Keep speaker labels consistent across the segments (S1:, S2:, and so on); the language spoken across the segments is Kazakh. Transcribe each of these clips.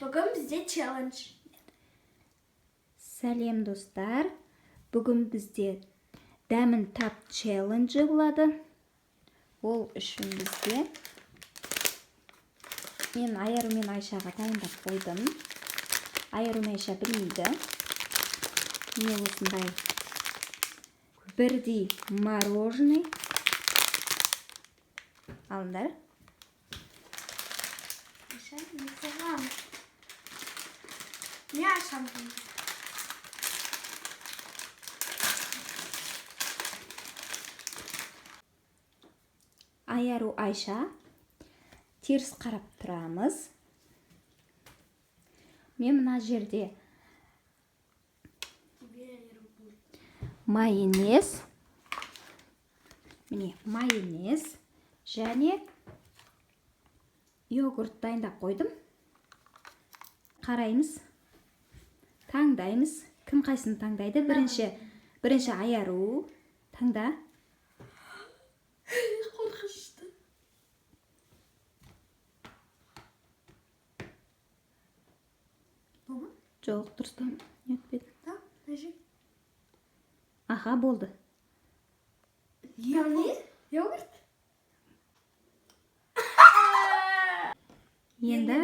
S1: Бүгін бізде челлендж.
S2: Сәлем достар. Бүгін бізде дәмін тап челленджі болады. Ол үшін бізде мен Айару мен Айшаға дайындап қойдым. Айару мен Айша білмейді. Мен осындай бірдей мороженый алыңдар.
S1: Айша, не саған. Не Айшам бұл?
S2: Айару Айша теріс қарап тұрамыз. Мен мына жерде майонез, міне майонез және йогурт дайындап қойдым. Қараймыз, таңдаймыз. Кім қайсыны таңдайды? Бірінші Айару таңда.
S1: Қорқышты. Бома?
S2: Жоқ, дұрыстан өтпеді.
S1: Да, нәжі.
S2: Аха, болды.
S1: Яғни? Йогурт?
S2: Енді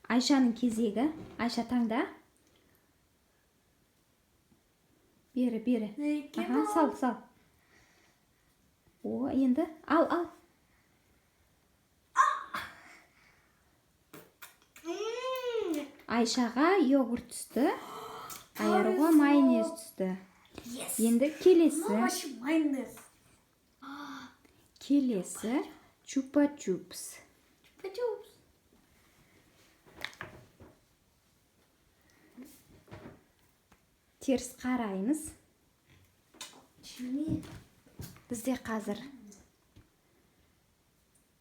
S2: Айшаның кезегі. Айша таңда. Бері. Аха, сал. О, енді ал. Айшаға йогурт түсті. Айаруға майонез түсті. Енді келесі.
S1: Майонез.
S2: Келесі чупа-чупс.
S1: Чупа-чупс.
S2: Теріс қараймыз.
S1: Чуми.
S2: Бізде қазір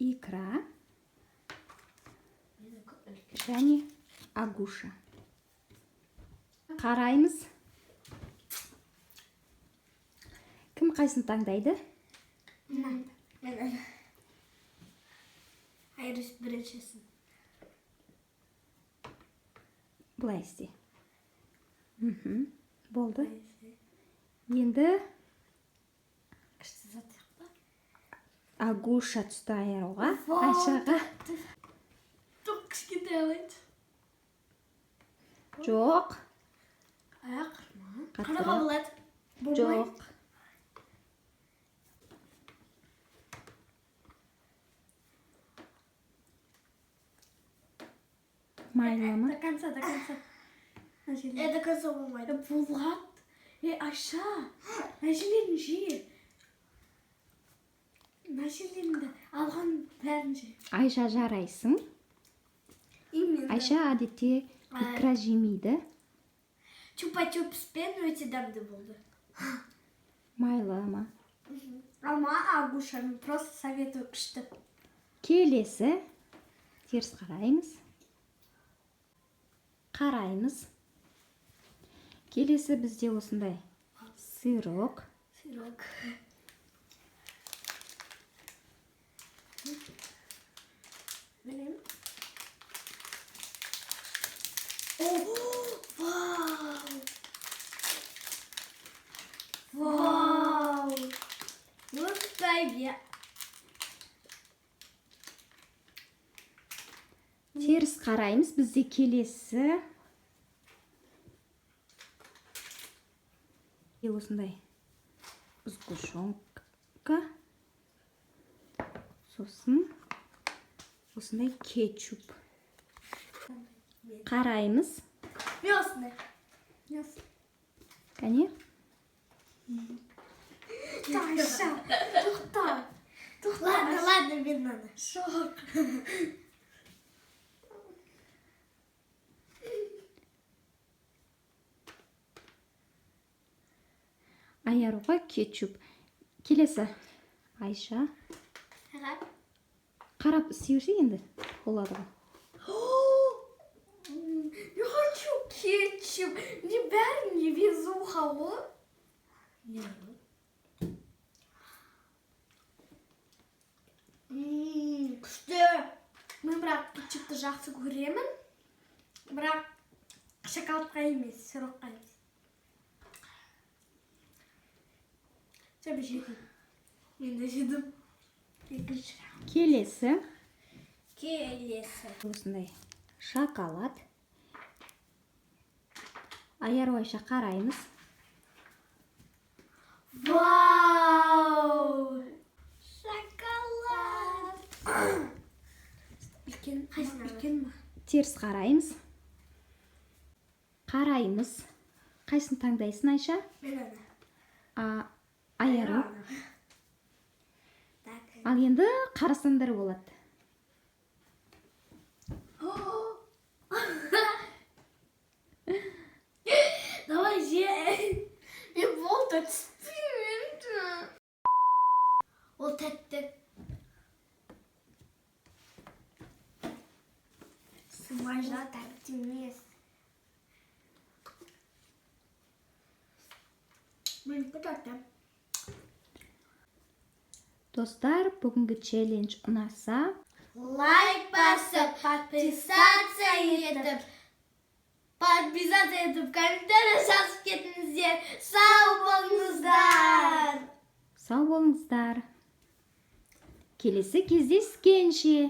S2: икра және агуша. Қараймыз. Кім қайсыны таңдайды?
S1: Мен. Айрыс біріншісін.
S2: Былай істе. Болды. Енді агуша түсті Айаруға, Айшаға.
S1: Тоқ кішкентай алайды.
S2: Жоқ.
S1: Аяқ.
S2: Қаттырақ.
S1: Қараға болады.
S2: Жоқ. Майлама.
S1: До конца. До конца болмайды. Болады. Айша, нәжелерін жи. Нәжелерінді алған бәрін жи.
S2: Айша жарайсың. Айша әдетте икра жемейді.
S1: Чупа-чупспен өте дәмді болды.
S2: Майлама.
S1: Ама агушаның просто советую күшті.
S2: Келесі. Теріс қараймыз. Келесі бізде осындай сырок.
S1: Білем. Вау! Өтпәйге.
S2: Теріс қараймыз. Бізде келесі осындай сгущенка, сосын осындай кетчуп. Қараймыз.
S1: Местный.
S2: Кәне?
S1: Айша, тоқта. Ладно, мен надо. Шок.
S2: Айаруға кетчуп. Келесі Айша. Қарап істеуші енді. Болады ғой.
S1: Не хочу кетчуп. Не бәрін не везуха ғой. Күшті. Мен бірақ кетчупты жақсы көремін. Бірақ шоколадқа емес, сиропқа емес. Sen жедім. Мен де жедім. Екінші.
S2: Келесі
S1: Келесі.
S2: осындай шоколад. Аярбайша қараймыз.
S1: Вау! Шоколад! Үлкен ма?
S2: Теріс қараймыз. Қайсын таңдайсың, Айша?
S1: Мен ана.
S2: Аяру. Ал енді қарасандар болады.
S1: Давай же. Мен болды түспеймін. Ол тәтті. Смажа тәтті емес. Мен тәтті.
S2: Достар, бүгінгі челлендж ұнаса,
S1: Лайк басып, подписаться етіп, комментарий жазып кетіңіздер. Сау болыңыздар.
S2: сау болыңыздар. Келесі кездескенше.